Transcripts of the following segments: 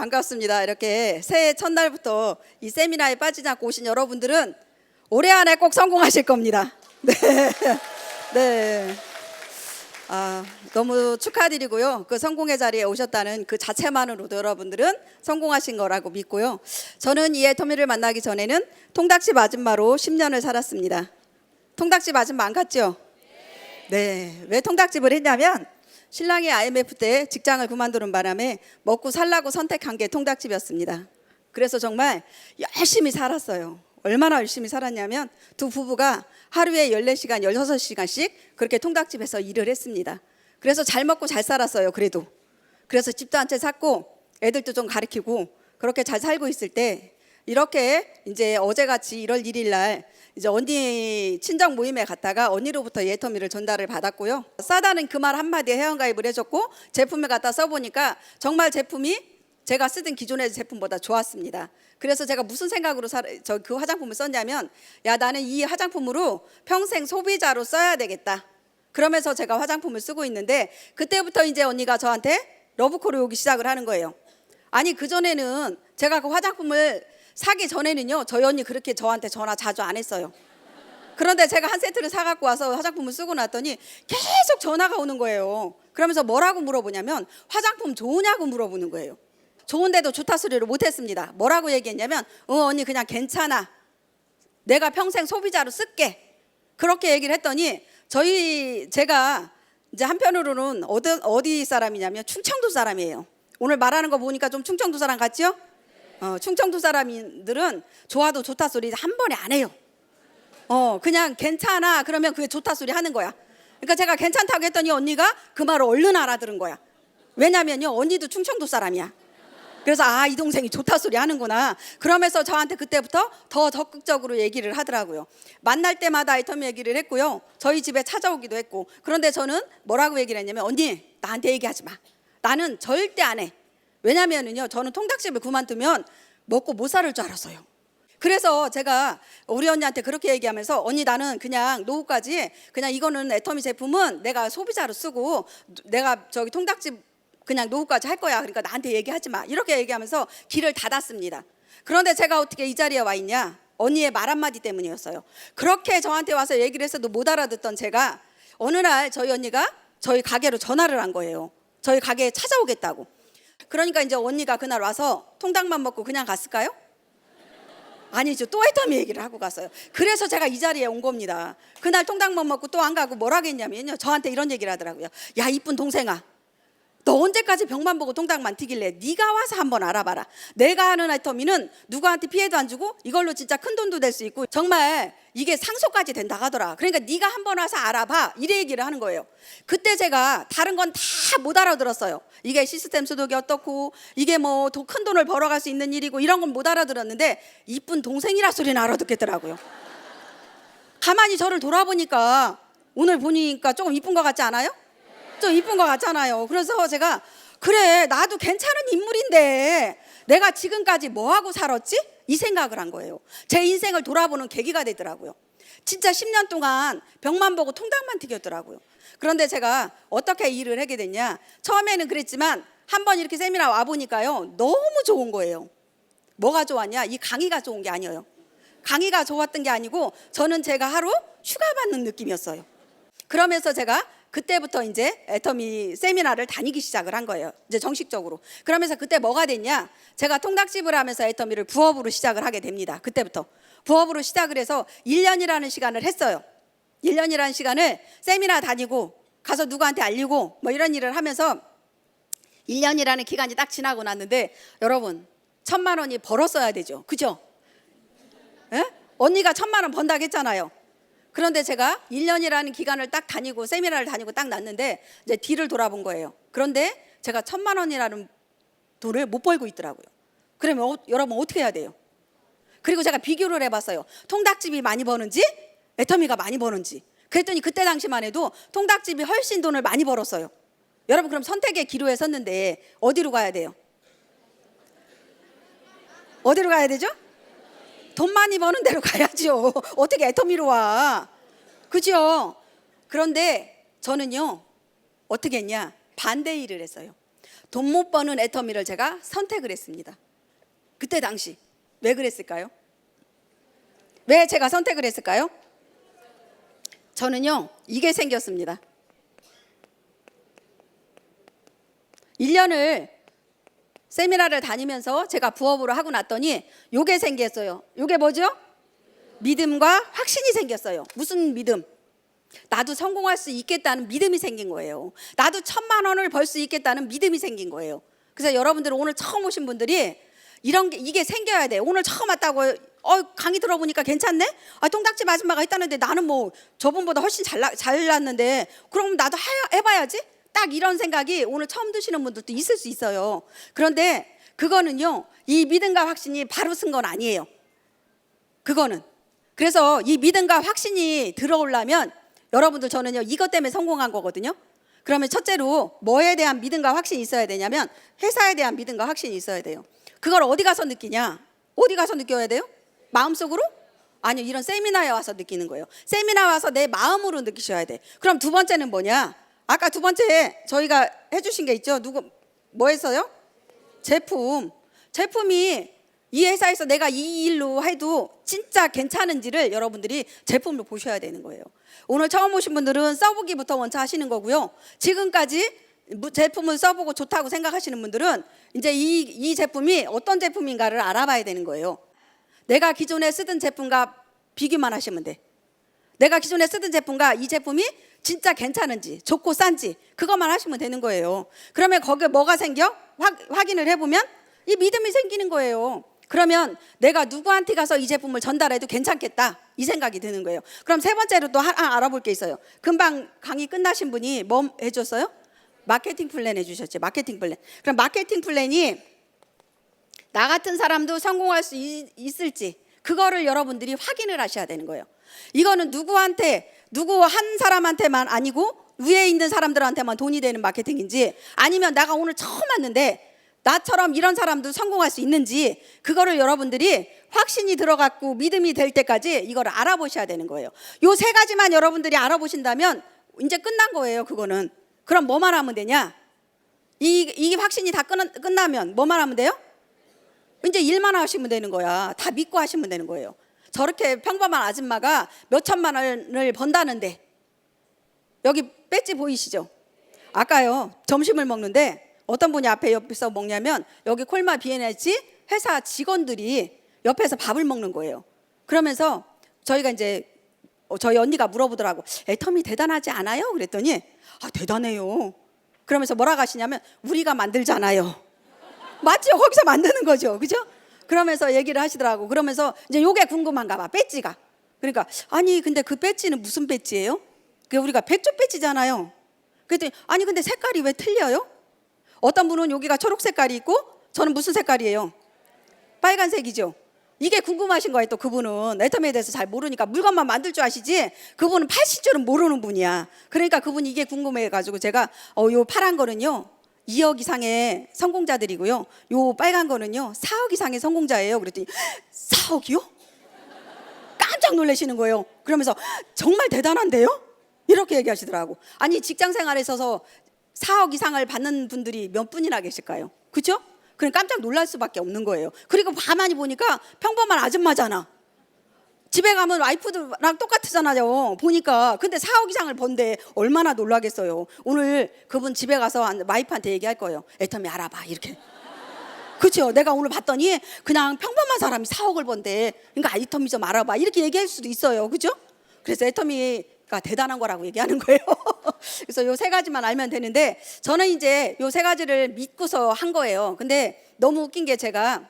반갑습니다. 이렇게 새해 첫날부터 이 세미나에 빠지지 않고 오신 여러분들은 올해 안에 꼭 성공하실 겁니다. 네. 네. 너무 축하드리고요. 그 성공의 자리에 오셨다는 그 자체만으로도 여러분들은 성공하신 거라고 믿고요. 저는 이 애터미를 만나기 전에는 통닭집 아줌마로 10년을 살았습니다. 통닭집 아줌마 안 갔죠? 네. 왜 통닭집을 했냐면 신랑이 IMF 때 직장을 그만두는 바람에 먹고 살라고 선택한 게 통닭집이었습니다. 그래서 정말 열심히 살았어요. 얼마나 열심히 살았냐면 두 부부가 하루에 14시간, 16시간씩 그렇게 통닭집에서 일을 했습니다. 그래서 잘 먹고 잘 살았어요. 그래서 집도 한 채 샀고 애들도 좀 가르치고 그렇게 잘 살고 있을 때 이렇게 이제 어제같이 1월 1일 날 이제 언니 친정 모임에 갔다가 언니로부터 애터미를 전달을 받았고요. 싸다는 그 말 한마디에 회원가입을 해줬고 제품을 갖다 써보니까 정말 제품이 제가 쓰던 기존의 제품보다 좋았습니다. 그래서 제가 무슨 생각으로 그 화장품을 썼냐면 야 나는 이 화장품으로 평생 소비자로 써야 되겠다. 그러면서 제가 화장품을 쓰고 있는데 그때부터 이제 언니가 저한테 러브콜이 오기 시작을 하는 거예요. 아니 그전에는 제가 그 화장품을 사기 전에는요 저희 언니 그렇게 저한테 전화 자주 안 했어요. 그런데 제가 한 세트를 사갖고 와서 화장품을 쓰고 났더니 계속 전화가 오는 거예요. 그러면서 뭐라고 물어보냐면 화장품 좋으냐고 물어보는 거예요. 좋은데도 좋다 소리를 못했습니다. 뭐라고 얘기했냐면 언니 그냥 괜찮아. 내가 평생 소비자로 쓸게. 그렇게 얘기를 했더니 제가 이제 한편으로는 어디 사람이냐면 충청도 사람이에요. 오늘 말하는 거 보니까 좀 충청도 사람 같지요? 충청도 사람들은 좋아도 좋다 소리 한 번에 안 해요. 그냥 괜찮아 그러면 그게 좋다 소리 하는 거야. 그러니까 제가 괜찮다고 했더니 언니가 그 말을 얼른 알아들은 거야. 왜냐면요 언니도 충청도 사람이야. 그래서 이 동생이 좋다 소리 하는구나. 그러면서 저한테 그때부터 더 적극적으로 얘기를 하더라고요. 만날 때마다 애터미 얘기를 했고요. 저희 집에 찾아오기도 했고. 그런데 저는 뭐라고 얘기를 했냐면 언니 나한테 얘기하지 마. 나는 절대 안 해. 왜냐면은요 저는 통닭집을 그만두면 먹고 못 살을 줄 알았어요. 그래서 제가 우리 언니한테 그렇게 얘기하면서 언니 나는 그냥 노후까지 그냥 이거는 애터미 제품은 내가 소비자로 쓰고 내가 저기 통닭집 그냥 노후까지 할 거야. 그러니까 나한테 얘기하지 마. 이렇게 얘기하면서 길을 닫았습니다. 그런데 제가 어떻게 이 자리에 와 있냐? 언니의 말 한마디 때문이었어요. 그렇게 저한테 와서 얘기를 했어도 못 알아듣던 제가 어느 날 저희 언니가 저희 가게로 전화를 한 거예요. 저희 가게에 찾아오겠다고. 그러니까 이제 언니가 그날 와서 통닭만 먹고 그냥 갔을까요? 아니죠. 또 애터미 얘기를 하고 갔어요. 그래서 제가 이 자리에 온 겁니다. 그날 통닭만 먹고 또 안 가고 뭐라고 했냐면요. 저한테 이런 얘기를 하더라고요. 야 이쁜 동생아. 너 언제까지 벽만 보고 통닭만 튀길래? 네가 와서 한번 알아봐라. 내가 하는 애터미는 누구한테 피해도 안 주고 이걸로 진짜 큰 돈도 될 수 있고 정말 이게 상속까지 된다 하더라. 그러니까 네가 한번 와서 알아봐. 이래 얘기를 하는 거예요. 그때 제가 다른 건 다 못 알아들었어요. 이게 시스템 소득이 어떻고 이게 뭐 더 큰 돈을 벌어갈 수 있는 일이고 이런 건 못 알아들었는데 이쁜 동생이라 소리는 알아듣겠더라고요. 가만히 저를 돌아보니까 오늘 보니까 조금 이쁜 것 같지 않아요? 좀 이쁜 것 같잖아요. 그래서 제가 그래 나도 괜찮은 인물인데 내가 지금까지 뭐하고 살았지? 이 생각을 한 거예요. 제 인생을 돌아보는 계기가 되더라고요. 진짜 10년 동안 벽만 보고 통닭만 튀겼더라고요. 그런데 제가 어떻게 일을 하게 됐냐. 처음에는 그랬지만 한번 이렇게 세미나 와보니까요 너무 좋은 거예요. 뭐가 좋았냐? 이 강의가 좋은 게 아니에요. 강의가 좋았던 게 아니고 저는 제가 하루 휴가 받는 느낌이었어요. 그러면서 제가 그때부터 이제 애터미 세미나를 다니기 시작을 한 거예요. 이제 정식적으로. 그러면서 그때 뭐가 됐냐? 제가 통닭집을 하면서 애터미를 부업으로 시작을 하게 됩니다. 그때부터. 부업으로 시작을 해서 1년이라는 시간을 했어요. 1년이라는 시간을 세미나 다니고 가서 누구한테 알리고 뭐 이런 일을 하면서 1년이라는 기간이 딱 지나고 났는데 여러분 1,000만 원이 벌었어야 되죠. 그죠? 에? 언니가 1,000만 원 번다고 했잖아요. 그런데 제가 1년이라는 기간을 딱 다니고 세미나를 다니고 딱 났는데 이제 뒤를 돌아본 거예요. 그런데 제가 1,000만 원이라는 돈을 못 벌고 있더라고요. 그러면 여러분 어떻게 해야 돼요? 그리고 제가 비교를 해봤어요. 통닭집이 많이 버는지 애터미가 많이 버는지. 그랬더니 그때 당시만 해도 통닭집이 훨씬 돈을 많이 벌었어요. 여러분 그럼 선택의 기로에 섰는데 어디로 가야 돼요? 어디로 가야 되죠? 돈 많이 버는 데로 가야죠. 어떻게 애터미로 와? 그죠? 그런데 저는요 어떻게 했냐? 반대 일을 했어요. 돈 못 버는 애터미를 제가 선택을 했습니다. 그때 당시 왜 그랬을까요? 왜 제가 선택을 했을까요? 저는요, 이게 생겼습니다. 1년을 세미나를 다니면서 제가 부업으로 하고 났더니 요게 생겼어요. 요게 뭐죠? 믿음과 확신이 생겼어요. 무슨 믿음? 나도 성공할 수 있겠다는 믿음이 생긴 거예요. 나도 1,000만 원을 벌 수 있겠다는 믿음이 생긴 거예요. 그래서 여러분들 오늘 처음 오신 분들이 이게 생겨야 돼. 오늘 처음 왔다고 강의 들어보니까 괜찮네? 통닭집 아줌마가 했다는데 나는 뭐 저분보다 훨씬 잘났는데 그럼 나도 해봐야지? 딱 이런 생각이 오늘 처음 드시는 분들도 있을 수 있어요. 그런데 그거는요, 이 믿음과 확신이 바로 쓴 건 아니에요. 그거는. 그래서 이 믿음과 확신이 들어오려면 여러분들, 저는요 이것 때문에 성공한 거거든요. 그러면 첫째로 뭐에 대한 믿음과 확신이 있어야 되냐면 회사에 대한 믿음과 확신이 있어야 돼요. 그걸 어디 가서 느끼냐? 어디 가서 느껴야 돼요? 마음속으로? 아니요, 이런 세미나에 와서 느끼는 거예요. 세미나 와서 내 마음으로 느끼셔야 돼. 그럼 두 번째는 뭐냐? 아까 두 번째 저희가 해주신 게 있죠. 뭐 했어요? 제품이 이 회사에서 내가 이 일로 해도 진짜 괜찮은지를 여러분들이 제품으로 보셔야 되는 거예요. 오늘 처음 오신 분들은 써보기부터 먼저 하시는 거고요. 지금까지 제품을 써보고 좋다고 생각하시는 분들은 이제 이 제품이 어떤 제품인가를 알아봐야 되는 거예요. 내가 기존에 쓰던 제품과 비교만 하시면 돼. 내가 기존에 쓰던 제품과 이 제품이 진짜 괜찮은지, 좋고 싼지 그것만 하시면 되는 거예요. 그러면 거기에 뭐가 생겨? 확인을 해보면 이 믿음이 생기는 거예요. 그러면 내가 누구한테 가서 이 제품을 전달해도 괜찮겠다, 이 생각이 드는 거예요. 그럼 세 번째로 또 알아볼 게 있어요. 금방 강의 끝나신 분이 뭐 해줬어요? 마케팅 플랜 해주셨죠. 마케팅 플랜. 그럼 마케팅 플랜이 나 같은 사람도 성공할 수 있을지 그거를 여러분들이 확인을 하셔야 되는 거예요. 이거는 누구 한 사람한테만 아니고 위에 있는 사람들한테만 돈이 되는 마케팅인지, 아니면 내가 오늘 처음 왔는데 나처럼 이런 사람도 성공할 수 있는지, 그거를 여러분들이 확신이 들어갔고 믿음이 될 때까지 이거를 알아보셔야 되는 거예요. 요 세 가지만 여러분들이 알아보신다면 이제 끝난 거예요. 그거는. 그럼 뭐만 하면 되냐? 이 확신이 다 끝나면 뭐만 하면 돼요? 이제 일만 하시면 되는 거야. 다 믿고 하시면 되는 거예요. 저렇게 평범한 아줌마가 몇 천만 원을 번다는데, 여기 배지 보이시죠? 아까요 점심을 먹는데 어떤 분이 옆에서 먹냐면 여기 콜마 비엔에지 회사 직원들이 옆에서 밥을 먹는 거예요. 그러면서 저희가 이제 저희 언니가 물어보더라고. 애터미 대단하지 않아요? 그랬더니 대단해요. 그러면서 뭐라고 하시냐면 우리가 만들잖아요. 맞죠? 거기서 만드는 거죠. 그죠? 그러면서 얘기를 하시더라고. 그러면서 이제 요게 궁금한가 봐. 배지가. 그러니까 아니 근데 그 배지는 무슨 배지예요? 그 우리가 백조 배지잖아요. 그랬더니 아니 근데 색깔이 왜 틀려요? 어떤 분은 여기가 초록 색깔이 있고 저는 무슨 색깔이에요? 빨간색이죠. 이게 궁금하신 거예요. 또 그분은 애터미에 대해서 잘 모르니까 물건만 만들 줄 아시지 그분은 80줄은 모르는 분이야. 그러니까 그분이 이게 궁금해가지고 제가 요 파란 거는요 2억 이상의 성공자들이고요, 요 빨간 거는요 4억 이상의 성공자예요. 그랬더니 4억이요? 깜짝 놀라시는 거예요. 그러면서 정말 대단한데요? 이렇게 얘기하시더라고. 아니 직장 생활에 있어서 4억 이상을 받는 분들이 몇 분이나 계실까요? 그렇죠? 그럼 깜짝 놀랄 수밖에 없는 거예요. 그리고 가만히 보니까 평범한 아줌마잖아. 집에 가면 와이프들랑 똑같잖아요. 보니까. 근데 4억 이상을 번데 얼마나 놀라겠어요. 오늘 그분 집에 가서 와이프한테 얘기할 거예요. 애터미 알아봐 이렇게. 그렇죠? 내가 오늘 봤더니 그냥 평범한 사람이 4억을 번대. 그러니까 애터미 좀 알아봐 이렇게 얘기할 수도 있어요. 그렇죠? 그래서 애터미가 대단한 거라고 얘기하는 거예요. 그래서 요 세 가지만 알면 되는데 저는 이제 요 세 가지를 믿고서 한 거예요. 근데 너무 웃긴 게 제가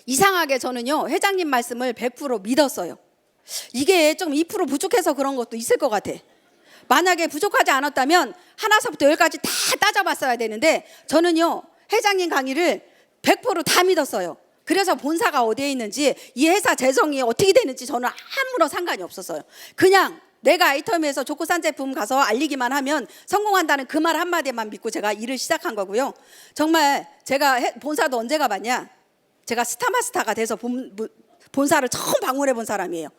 이상하게 저는요 회장님 말씀을 100% 믿었어요. 이게 좀 2% 부족해서 그런 것도 있을 것 같아. 만약에 부족하지 않았다면 하나서부터 열까지 다 따져봤어야 되는데 저는요 회장님 강의를 100%다 믿었어요. 그래서 본사가 어디에 있는지 이 회사 재정이 어떻게 되는지 저는 아무런 상관이 없었어요. 그냥 내가 애터미에서 좋고 싼 제품 가서 알리기만 하면 성공한다는 그 말 한마디만 믿고 제가 일을 시작한 거고요. 정말 제가 본사도 언제 가봤냐? 제가 스타마스타가 돼서 본사를 처음 방문해 본 사람이에요.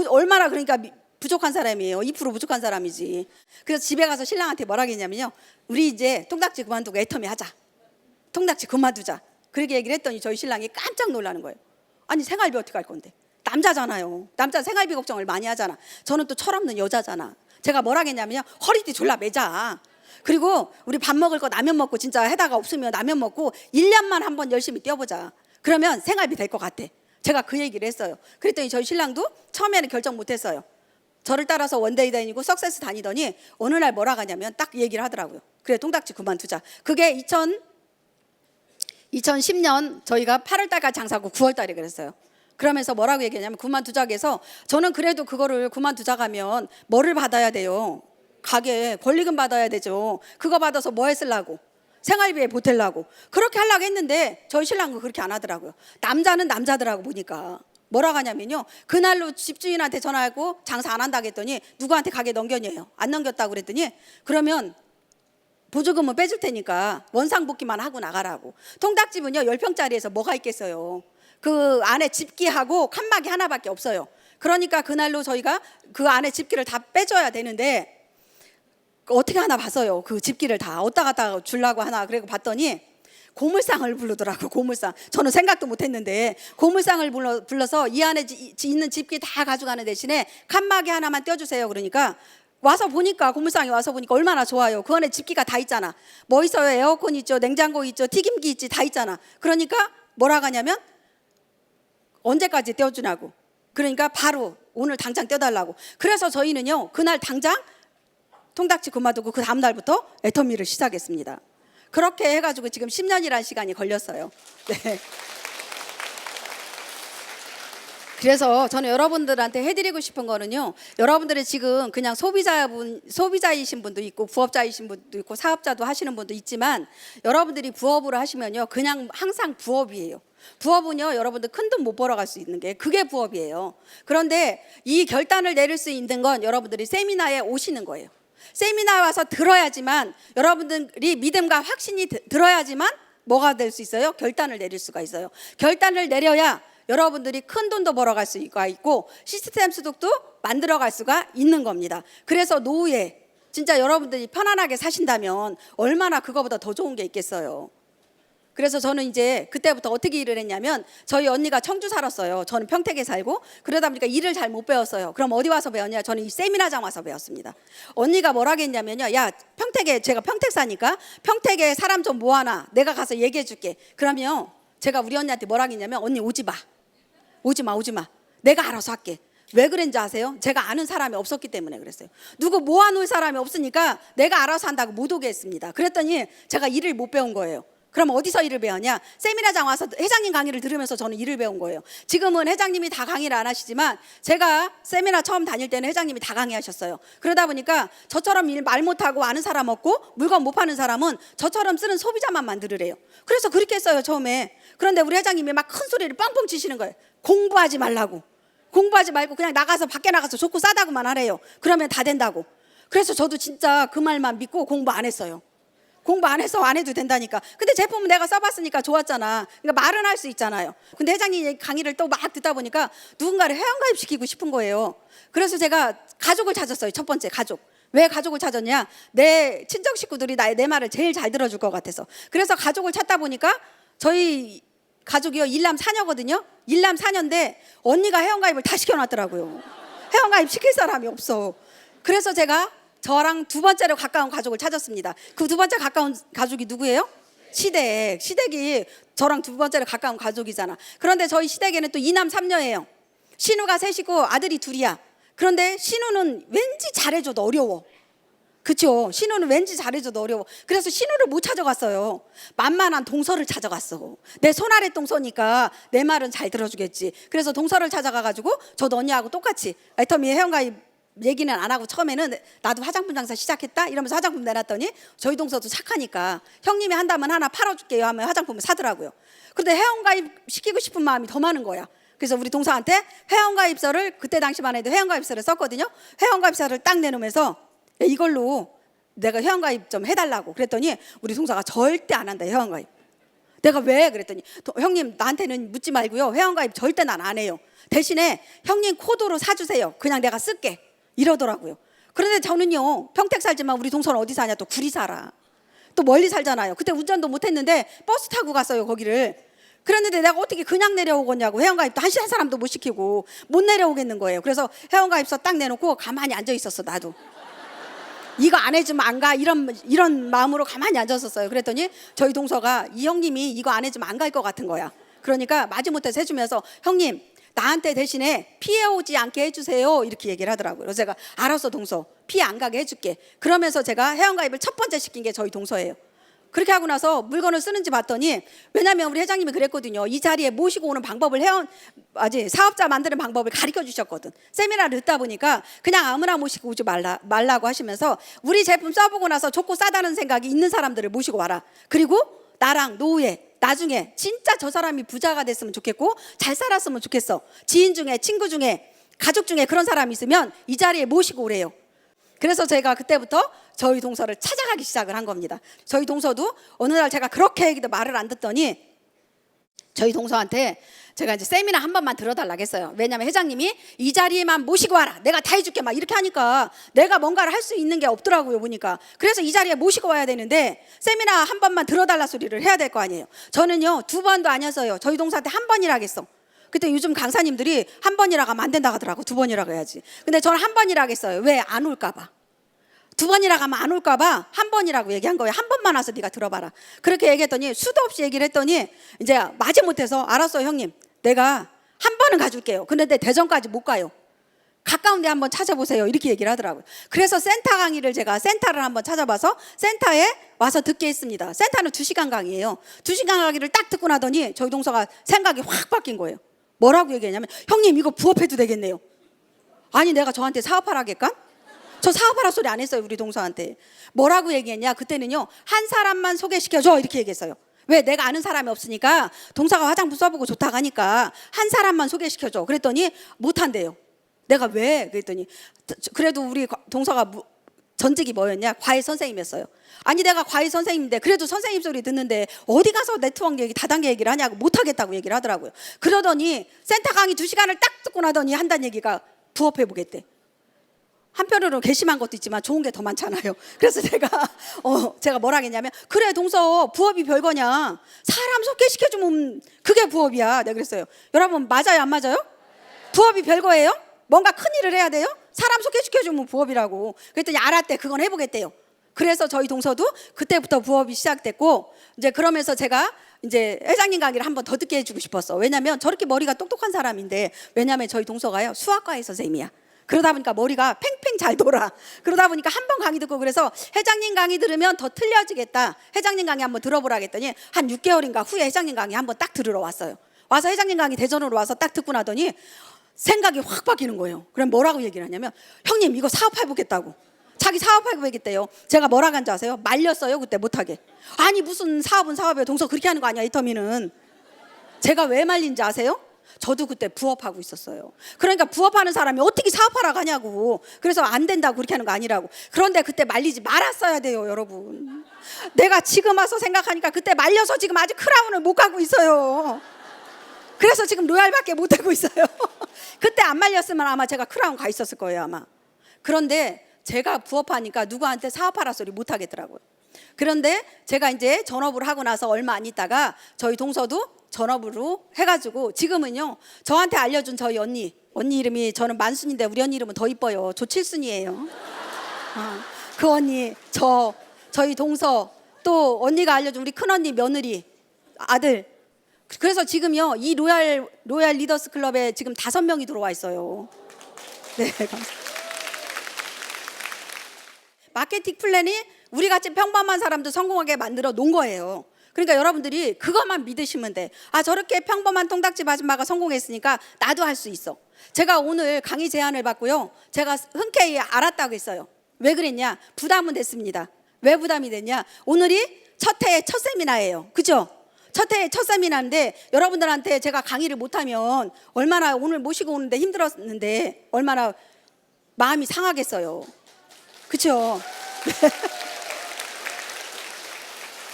얼마나 그러니까 부족한 사람이에요. 2% 부족한 사람이지. 그래서 집에 가서 신랑한테 뭐라 했냐면요. 우리 이제 통닭집 그만두고 애터미 하자. 통닭집 그만두자. 그렇게 얘기를 했더니 저희 신랑이 깜짝 놀라는 거예요. 아니 생활비 어떻게 할 건데? 남자잖아요. 남자 생활비 걱정을 많이 하잖아. 저는 또 철없는 여자잖아. 제가 뭐라 했냐면요. 허리띠 졸라 매자. 그리고 우리 밥 먹을 거 라면 먹고 진짜 해다가 없으면 라면 먹고 1년만 한번 열심히 뛰어보자. 그러면 생활비 될 것 같아. 제가 그 얘기를 했어요. 그랬더니 저희 신랑도 처음에는 결정 못했어요. 저를 따라서 원데이 다니고 석세스 다니더니 어느 날 뭐라 하냐면 딱 얘기를 하더라고요. 그래 통닭집 그만두자. 그게 2010년 저희가 8월 달까지 장사하고 9월 달에 그랬어요. 그러면서 뭐라고 얘기하냐면 그만두자고 해서 저는 그래도 그거를 그만두자고 하면 뭐를 받아야 돼요? 가게 권리금 받아야 되죠. 그거 받아서 뭐 했으려고? 생활비에 보태려고. 그렇게 하려고 했는데 저희 신랑은 그렇게 안 하더라고요. 남자는 남자더라고 보니까. 뭐라고 하냐면요. 그날로 집주인한테 전화하고 장사 안 한다고 했더니 누구한테 가게 넘겼냐요. 안 넘겼다고 그랬더니 그러면 보조금은 빼줄 테니까 원상복귀만 하고 나가라고. 통닭집은요 10평짜리에서 뭐가 있겠어요. 그 안에 집기하고 칸막이 하나밖에 없어요. 그러니까 그날로 저희가 그 안에 집기를 다 빼줘야 되는데 어떻게 하나 봤어요. 그 집기를 다 어디다 갖다 주려고 하나. 그리고 봤더니 고물상을 부르더라고. 고물상. 저는 생각도 못했는데 고물상을 불러서 이 안에 있는 집기 다 가져가는 대신에 칸막이 하나만 떼어주세요. 그러니까 와서 보니까 고물상에 와서 보니까 얼마나 좋아요. 그 안에 집기가 다 있잖아. 뭐 있어요? 에어컨 있죠, 냉장고 있죠, 튀김기 있지, 다 있잖아. 그러니까 뭐라고 하냐면 언제까지 떼어주냐고. 그러니까 바로 오늘 당장 떼달라고. 그래서 저희는요 그날 당장 통닭집 그만두고 그 다음 날부터 애터미를 시작했습니다. 그렇게 해가지고 지금 10년이라는 시간이 걸렸어요. 네. 그래서 저는 여러분들한테 해드리고 싶은 거는요. 여러분들이 지금 그냥 소비자이신 분도 있고 부업자이신 분도 있고 사업자도 하시는 분도 있지만 여러분들이 부업으로 하시면요. 그냥 항상 부업이에요. 부업은요. 여러분들 큰 돈 못 벌어갈 수 있는 게 그게 부업이에요. 그런데 이 결단을 내릴 수 있는 건 여러분들이 세미나에 오시는 거예요. 세미나에 와서 들어야지만 여러분들이 믿음과 확신이 들어야지만 뭐가 될 수 있어요? 결단을 내릴 수가 있어요. 결단을 내려야 여러분들이 큰 돈도 벌어갈 수가 있고 시스템 소득도 만들어갈 수가 있는 겁니다. 그래서 노후에 진짜 여러분들이 편안하게 사신다면 얼마나 그거보다 더 좋은 게 있겠어요. 그래서 저는 이제 그때부터 어떻게 일을 했냐면 저희 언니가 청주 살았어요. 저는 평택에 살고 그러다 보니까 일을 잘 못 배웠어요. 그럼 어디 와서 배웠냐? 저는 이 세미나장 와서 배웠습니다. 언니가 뭐라고 했냐면요. 야 평택에 제가 평택 사니까 평택에 사람 좀 모아놔. 내가 가서 얘기해 줄게. 그러면 제가 우리 언니한테 뭐라고 했냐면 언니 오지 마. 오지 마. 내가 알아서 할게. 왜 그랬는지 아세요? 제가 아는 사람이 없었기 때문에 그랬어요. 누구 모아놓을 사람이 없으니까 내가 알아서 한다고 못 오게 했습니다. 그랬더니 제가 일을 못 배운 거예요. 그럼 어디서 일을 배웠냐? 세미나장 와서 회장님 강의를 들으면서 저는 일을 배운 거예요. 지금은 회장님이 다 강의를 안 하시지만 제가 세미나 처음 다닐 때는 회장님이 다 강의하셨어요. 그러다 보니까 저처럼 일 말 못하고 아는 사람 없고 물건 못 파는 사람은 저처럼 쓰는 소비자만 만들으래요. 그래서 그렇게 했어요 처음에. 그런데 우리 회장님이 막 큰 소리를 뻥뻥 치시는 거예요. 공부하지 말라고. 공부하지 말고 그냥 나가서 밖에 나가서 좋고 싸다고만 하래요. 그러면 다 된다고. 그래서 저도 진짜 그 말만 믿고 공부 안 했어요. 공부 안 해서 안 해도 된다니까. 근데 제품은 내가 써봤으니까 좋았잖아. 그러니까 말은 할 수 있잖아요. 근데 회장님 강의를 또 막 듣다 보니까 누군가를 회원가입시키고 싶은 거예요. 그래서 제가 가족을 찾았어요. 첫 번째 가족. 왜 가족을 찾았냐? 내 친정 식구들이 내 말을 제일 잘 들어줄 것 같아서. 그래서 가족을 찾다 보니까 저희 가족이요 1남 4녀거든요. 1남 4녀인데 언니가 회원가입을 다 시켜놨더라고요. 회원가입 시킬 사람이 없어. 그래서 제가 저랑 두 번째로 가까운 가족을 찾았습니다. 그 두 번째 가까운 가족이 누구예요? 시댁. 시댁이 저랑 두 번째로 가까운 가족이잖아. 그런데 저희 시댁에는 또 2남 3녀예요. 신우가 셋이고 아들이 둘이야. 그런데 신우는 왠지 잘해줘도 어려워. 그렇죠. 신우는 왠지 잘해줘도 어려워. 그래서 신우를 못 찾아갔어요. 만만한 동서를 찾아갔어. 내 손아래 동서니까 내 말은 잘 들어주겠지. 그래서 동서를 찾아가가지고 저도 언니하고 똑같이 애터미 회원가입 얘기는 안 하고 처음에는 나도 화장품 장사 시작했다 이러면서 화장품 내놨더니 저희 동서도 착하니까 형님이 한다면 하나 팔아줄게요 하면 화장품을 사더라고요. 그런데 회원가입 시키고 싶은 마음이 더 많은 거야. 그래서 우리 동서한테 회원가입서를 그때 당시만 해도 회원가입서를 썼거든요. 회원가입서를 딱 내놓으면서 이걸로 내가 회원가입 좀 해달라고 그랬더니 우리 동서가 절대 안 한다 회원가입. 내가 왜? 그랬더니 형님 나한테는 묻지 말고요. 회원가입 절대 난 안 해요. 대신에 형님 코드로 사주세요. 그냥 내가 쓸게. 이러더라고요. 그런데 저는요, 평택 살지만 우리 동서는 어디 사냐? 또 구리 살아. 또 멀리 살잖아요. 그때 운전도 못했는데 버스 타고 갔어요, 거기를. 그랬는데 내가 어떻게 그냥 내려오겠냐고. 회원가입도 한 사람도 못 시키고 못 내려오겠는 거예요. 그래서 회원가입서 딱 내놓고 가만히 앉아 있었어, 나도. 이거 안 해주면 안 가, 이런 마음으로 가만히 앉았었어요. 그랬더니 저희 동서가 이 형님이 이거 안 해주면 안 갈 것 같은 거야. 그러니까 마지못해서 해주면서 형님 나한테 대신에 피해 오지 않게 해주세요, 이렇게 얘기를 하더라고요. 그래서 제가 알았어 동서, 피해 안 가게 해줄게. 그러면서 제가 회원가입을 첫 번째 시킨 게 저희 동서예요. 그렇게 하고 나서 물건을 쓰는지 봤더니, 왜냐면 우리 회장님이 그랬거든요. 이 자리에 모시고 오는 방법을 사업자 만드는 방법을 가르쳐 주셨거든. 세미나를 듣다 보니까 그냥 아무나 모시고 오지 말라고 하시면서 우리 제품 써보고 나서 좋고 싸다는 생각이 있는 사람들을 모시고 와라. 그리고 나랑 노후에 나중에 진짜 저 사람이 부자가 됐으면 좋겠고 잘 살았으면 좋겠어. 지인 중에 친구 중에 가족 중에 그런 사람이 있으면 이 자리에 모시고 오래요. 그래서 제가 그때부터 저희 동서를 찾아가기 시작을 한 겁니다. 저희 동서도 어느 날 제가 그렇게 얘기도 말을 안 듣더니 저희 동서한테 제가 이제 세미나 한 번만 들어달라고 했어요. 왜냐면 회장님이 이 자리에만 모시고 와라, 내가 다 해줄게 막 이렇게 하니까 내가 뭔가를 할 수 있는 게 없더라고요, 보니까. 그래서 이 자리에 모시고 와야 되는데 세미나 한 번만 들어달라 소리를 해야 될 거 아니에요. 저는요 2번도 아니었어요. 저희 동서한테 한 번이라고 했어. 그때 요즘 강사님들이 한 번이라고 하면 안 된다고 하더라고. 2번이라고 해야지. 근데 저는 한 번이라고 했어요. 왜? 안 올까 봐. 2번이라고 하면 안 올까 봐 한 번이라고 얘기한 거예요. 한 번만 와서 네가 들어봐라. 그렇게 얘기했더니 수도 없이 얘기를 했더니 이제 마지못해서 알았어 형님, 내가 한 번은 가줄게요. 근데 대전까지 못 가요. 가까운 데 한번 찾아보세요, 이렇게 얘기를 하더라고요. 그래서 센터 강의를 제가 센터를 한번 찾아봐서 센터에 와서 듣게 했습니다. 센터는 2시간 강의예요. 2시간 강의를 딱 듣고 나더니 저희 동서가 생각이 확 바뀐 거예요. 뭐라고 얘기했냐면 형님 이거 부업해도 되겠네요. 아니 내가 저한테 사업하라겠까? 저 사업하라 소리 안 했어요, 우리 동서한테. 뭐라고 얘기했냐, 그때는요 한 사람만 소개시켜줘 이렇게 얘기했어요. 왜? 내가 아는 사람이 없으니까 동서가 화장품 써보고 좋다고 하니까 한 사람만 소개시켜줘. 그랬더니 못한대요. 내가 왜? 그랬더니 그래도 우리 동서가 전직이 뭐였냐, 과외 선생님이었어요. 아니 내가 과외 선생님인데 그래도 선생님 소리 듣는데 어디 가서 네트워크 얘기 다단계 얘기를 하냐고, 못하겠다고 얘기를 하더라고요. 그러더니 센터 강의 2시간을 딱 듣고 나더니 한다는 얘기가 부업해보겠대. 한편으로 괘씸한 것도 있지만 좋은 게 더 많잖아요. 그래서 제가 뭐라 했냐면, 그래 동서 부업이 별거냐, 사람 소개시켜주면 그게 부업이야, 내가 그랬어요. 여러분 맞아요 안 맞아요? 부업이 별거예요? 뭔가 큰일을 해야 돼요? 사람 소개시켜주면 부업이라고. 그랬더니 알았대, 그건 해보겠대요. 그래서 저희 동서도 그때부터 부업이 시작됐고, 이제 그러면서 제가 이제 회장님 강의를 한 번 더 듣게 해주고 싶었어. 왜냐면 저렇게 머리가 똑똑한 사람인데, 왜냐면 저희 동서가요 수학과의 선생님이야. 그러다 보니까 머리가 팽팽 잘 돌아. 그러다 보니까 한 번 강의 듣고, 그래서 회장님 강의 들으면 더 틀려지겠다, 회장님 강의 한번 들어보라 했더니 한 6개월인가 후에 회장님 강의 한번 딱 들으러 왔어요. 와서 회장님 강의 대전으로 와서 딱 듣고 나더니 생각이 확 바뀌는 거예요. 그럼 뭐라고 얘기를 하냐면, 형님 이거 사업해보겠다고. 자기 사업해보겠대요. 제가 뭐라고 한지 아세요? 말렸어요 그때 못하게. 아니 무슨 사업은 사업이에요, 동서 그렇게 하는 거 아니야 이 터미는. 제가 왜 말린지 아세요? 저도 그때 부업하고 있었어요. 그러니까 부업하는 사람이 어떻게 사업하라고 하냐고. 그래서 안 된다고 그렇게 하는 거 아니라고. 그런데 그때 말리지 말았어야 돼요 여러분. 내가 지금 와서 생각하니까 그때 말려서 지금 아직 크라운을 못 가고 있어요. 그래서 지금 로얄밖에 못 하고 있어요. 그때 안 말렸으면 아마 제가 크라운 가 있었을 거예요 아마. 그런데 제가 부업하니까 누구한테 사업하라 소리 못 하겠더라고요. 그런데 제가 이제 전업을 하고 나서 얼마 안 있다가 저희 동서도 전업으로 해가지고 지금은요 저한테 알려준 저희 언니 이름이, 저는 만순인데 우리 언니 이름은 더 이뻐요. 조칠순이에요. 그 언니, 저희 동서, 또 언니가 알려준 우리 큰언니 며느리 아들. 그래서 지금요 이 로얄 리더스 클럽에 지금 5명이 들어와 있어요. 네, 감사합니다. 마케팅 플랜이 우리같이 평범한 사람도 성공하게 만들어 놓은 거예요. 그러니까 여러분들이 그것만 믿으시면 돼. 아 저렇게 평범한 통닭집 아줌마가 성공했으니까 나도 할 수 있어. 제가 오늘 강의 제안을 받고요, 제가 흔쾌히 알았다고 했어요. 왜 그랬냐? 부담은 됐습니다. 왜 부담이 됐냐? 오늘이 첫 해의 첫 세미나예요. 그죠? 첫 해의 첫 세미나인데 여러분들한테 제가 강의를 못하면 얼마나, 오늘 모시고 오는데 힘들었는데 얼마나 마음이 상하겠어요. 그렇죠?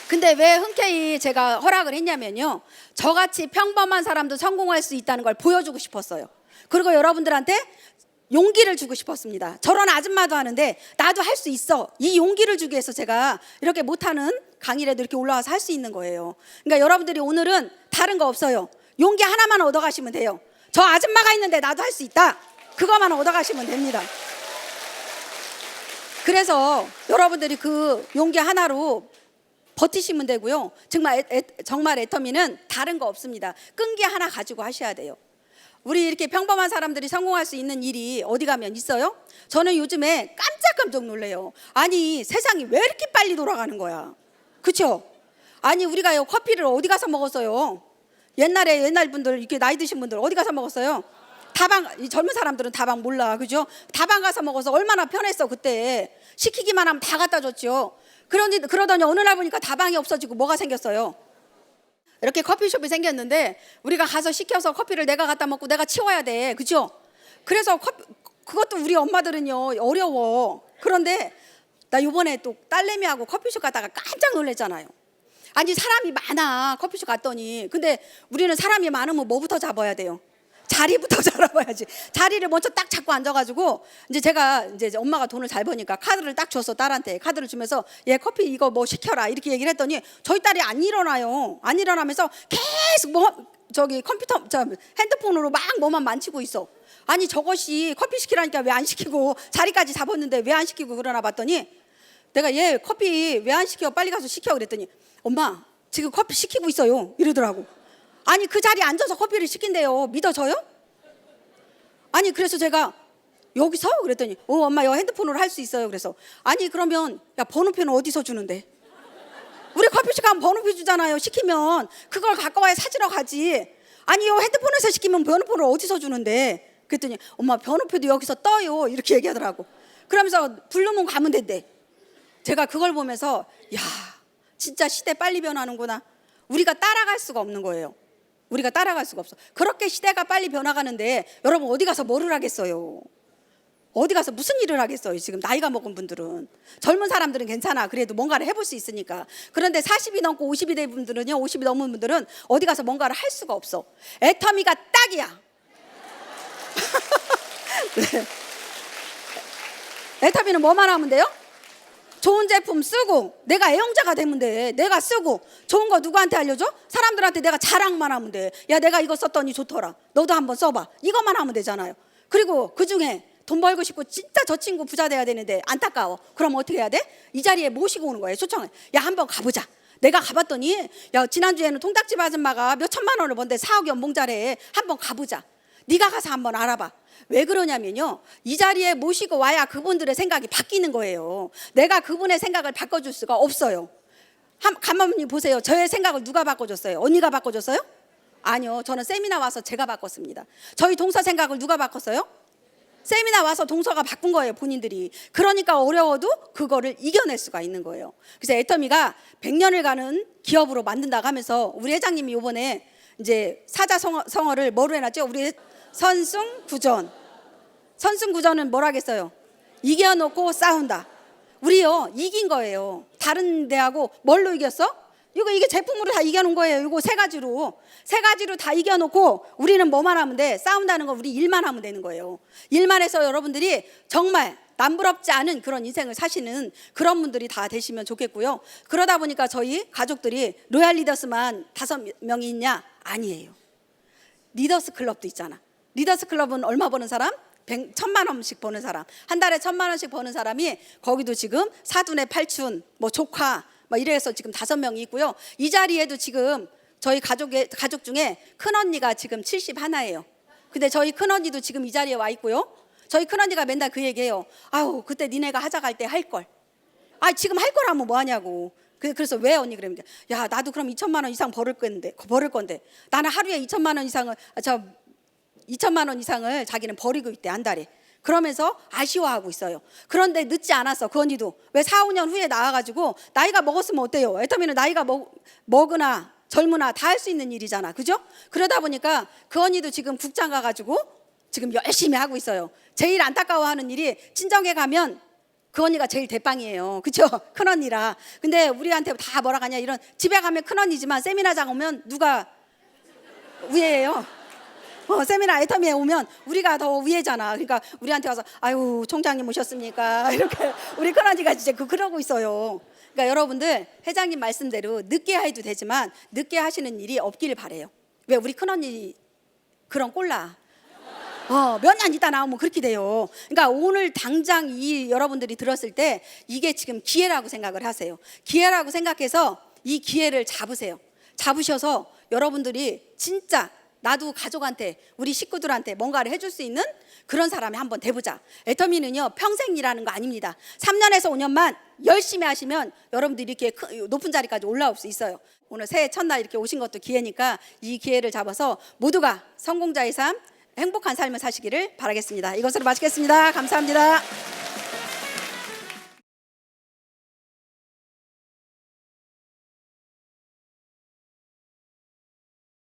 근데 왜 흔쾌히 제가 허락을 했냐면요, 저같이 평범한 사람도 성공할 수 있다는 걸 보여주고 싶었어요. 그리고 여러분들한테 용기를 주고 싶었습니다. 저런 아줌마도 하는데 나도 할 수 있어. 이 용기를 주기 위해서 제가 이렇게 못하는 강의라도 이렇게 올라와서 할 수 있는 거예요. 그러니까 여러분들이 오늘은 다른 거 없어요. 용기 하나만 얻어가시면 돼요. 저 아줌마가 있는데 나도 할 수 있다. 그거만 얻어가시면 됩니다. 그래서 여러분들이 그 용기 하나로 버티시면 되고요. 정말 애터미는 다른 거 없습니다. 끈기 하나 가지고 하셔야 돼요. 우리 이렇게 평범한 사람들이 성공할 수 있는 일이 어디 가면 있어요? 저는 요즘에 깜짝깜짝 놀래요. 아니 세상이 왜 이렇게 빨리 돌아가는 거야? 그렇죠? 아니 우리가요 커피를 어디 가서 먹었어요? 옛날 분들 이렇게 나이 드신 분들 어디 가서 먹었어요? 다방, 이 젊은 사람들은 다방 몰라, 그죠? 다방 가서 먹어서 얼마나 편했어. 그때 시키기만 하면 다 갖다 줬죠. 그러더니 어느 날 보니까 다방이 없어지고 뭐가 생겼어요? 이렇게 커피숍이 생겼는데 우리가 가서 시켜서 커피를 내가 갖다 먹고 내가 치워야 돼, 그죠? 그래서 그것도 우리 엄마들은요 어려워. 그런데 나 요번에 또 딸내미하고 커피숍 갔다가 깜짝 놀랐잖아요. 아니 사람이 많아. 커피숍 갔더니. 근데 우리는 사람이 많으면 뭐부터 잡아야 돼요? 자리부터 잡아야지. 자리를 먼저 딱 잡고 앉아가지고 이제 제가 이제 엄마가 돈을 잘 버니까 카드를 딱 줬어. 딸한테 카드를 주면서 얘 커피 이거 뭐 시켜라 이렇게 얘기를 했더니 저희 딸이 안 일어나요. 안 일어나면서 계속 컴퓨터 핸드폰으로 막 뭐만 만지고 있어. 아니 저것이 커피 시키라니까 왜 안 시키고 자리까지 잡았는데 왜 안 시키고 그러나 봤더니 내가 얘 커피 왜 안 시켜? 빨리 가서 시켜 그랬더니 엄마 지금 커피 시키고 있어요 이러더라고. 아니 그 자리에 앉아서 커피를 시킨대요. 믿어져요? 아니 그래서 제가 여기서? 그랬더니 엄마 이거 핸드폰으로 할 수 있어요. 그래서 아니 그러면 야 번호표는 어디서 주는데? 우리 커피숍 가면 번호표 주잖아요. 시키면 그걸 갖고 와야 찾으러 가지. 아니 요 핸드폰에서 시키면 번호표를 어디서 주는데? 그랬더니 엄마 번호표도 여기서 떠요 이렇게 얘기하더라고. 그러면서 부르면 가면 된대. 제가 그걸 보면서 야 진짜 시대 빨리 변하는구나. 우리가 따라갈 수가 없는 거예요. 우리가 따라갈 수가 없어. 그렇게 시대가 빨리 변화가는데 여러분 어디 가서 뭐를 하겠어요? 어디 가서 무슨 일을 하겠어요? 지금 나이가 먹은 분들은. 젊은 사람들은 괜찮아. 그래도 뭔가를 해볼 수 있으니까. 그런데 40이 넘고 50이 된 분들은요, 50이 넘은 분들은 어디 가서 뭔가를 할 수가 없어. 애터미가 딱이야. 네. 애터미는 뭐만 하면 돼요? 좋은 제품 쓰고 내가 애용자가 되면 돼. 내가 쓰고 좋은 거 누구한테 알려줘? 사람들한테 내가 자랑만 하면 돼. 야 내가 이거 썼더니 좋더라. 너도 한번 써봐. 이것만 하면 되잖아요. 그리고 그중에 돈 벌고 싶고 진짜 저 친구 부자 돼야 되는데 안타까워. 그럼 어떻게 해야 돼? 이 자리에 모시고 오는 거예요. 초청을. 야 한번 가보자. 내가 가봤더니 야 지난주에는 통닭집 아줌마가 몇 천만 원을 번데 4억 연봉자래. 한번 가보자. 네가 가서 한번 알아봐. 왜 그러냐면요 이 자리에 모시고 와야 그분들의 생각이 바뀌는 거예요. 내가 그분의 생각을 바꿔줄 수가 없어요. 가만히 보세요. 저의 생각을 누가 바꿔줬어요? 언니가 바꿔줬어요? 아니요 저는 세미나 와서 제가 바꿨습니다. 저희 동서 생각을 누가 바꿨어요? 세미나 와서 동서가 바꾼 거예요. 본인들이. 그러니까 어려워도 그거를 이겨낼 수가 있는 거예요. 그래서 애터미가 100년을 가는 기업으로 만든다고 하면서 우리 회장님이 이번에 이제 사자성어를 뭐로 해놨죠? 우리 선승구전. 선승구전은 뭐라겠어요? 이겨놓고 싸운다. 우리요 이긴 거예요. 다른 데하고 뭘로 이겼어? 이게 제품으로 다 이겨놓은 거예요. 이거 세 가지로 다 이겨놓고 우리는 뭐만 하면 돼? 싸운다는 거 우리 일만 하면 되는 거예요. 일만 해서 여러분들이 정말 남부럽지 않은 그런 인생을 사시는 그런 분들이 다 되시면 좋겠고요. 그러다 보니까 저희 가족들이 로얄 리더스만 5명이 있냐? 아니에요. 리더스 클럽도 있잖아. 리더스 클럽은 얼마 버는 사람? 1,000만 원씩 버는 사람. 한 달에 1,000만 원씩 버는 사람이 거기도 지금 사둔의 팔춘, 뭐 조카, 뭐 이래서 지금 5명이 있고요. 이 자리에도 지금 저희 가족 중에 큰 언니가 지금 71예요. 근데 저희 큰 언니도 지금 이 자리에 와 있고요. 저희 큰 언니가 맨날 그 얘기해요. 아우 그때 니네가 하자 갈 때 할 걸. 아 지금 할 거라면 뭐 하냐고. 그래서 왜 언니 그러면 야 나도 그럼 2천만 원 이상 벌을 건데 나는 하루에 2천만 원 이상을 2천만 원 이상을 자기는 버리고 있대 한 달에. 그러면서 아쉬워하고 있어요. 그런데 늦지 않았어. 그 언니도 왜 4, 5년 후에 나와가지고 나이가 먹었으면 어때요? 애터미는 나이가 먹으나 젊으나 다 할 수 있는 일이잖아. 그죠? 그러다 보니까 그 언니도 지금 국장 가가지고 지금 열심히 하고 있어요. 제일 안타까워하는 일이 친정에 가면 그 언니가 제일 대빵이에요. 그죠? 큰 언니라. 근데 우리한테 다 뭐라 하냐 이런 집에 가면 큰 언니지만 세미나장 오면 누가 위에예요? 세미나 애터미에 오면 우리가 더 위에잖아. 그러니까 우리한테 와서 아유 총장님 오셨습니까? 이렇게 우리 큰언니가 진짜 그러고 있어요. 그러니까 여러분들 회장님 말씀대로 늦게 해도 되지만 늦게 하시는 일이 없기를 바래요. 왜 우리 큰언니 그런 꼴라. 몇 년 있다 나오면 그렇게 돼요. 그러니까 오늘 당장 이 여러분들이 들었을 때 이게 지금 기회라고 생각을 하세요. 기회라고 생각해서 이 기회를 잡으세요. 잡으셔서 여러분들이 진짜 나도 가족한테 우리 식구들한테 뭔가를 해줄 수 있는 그런 사람이 한번 돼보자. 애터미는요 평생 일하는 거 아닙니다. 3년에서 5년만 열심히 하시면 여러분들이 이렇게 높은 자리까지 올라올 수 있어요. 오늘 새해 첫날 이렇게 오신 것도 기회니까 이 기회를 잡아서 모두가 성공자의 삶 행복한 삶을 사시기를 바라겠습니다. 이것으로 마치겠습니다. 감사합니다.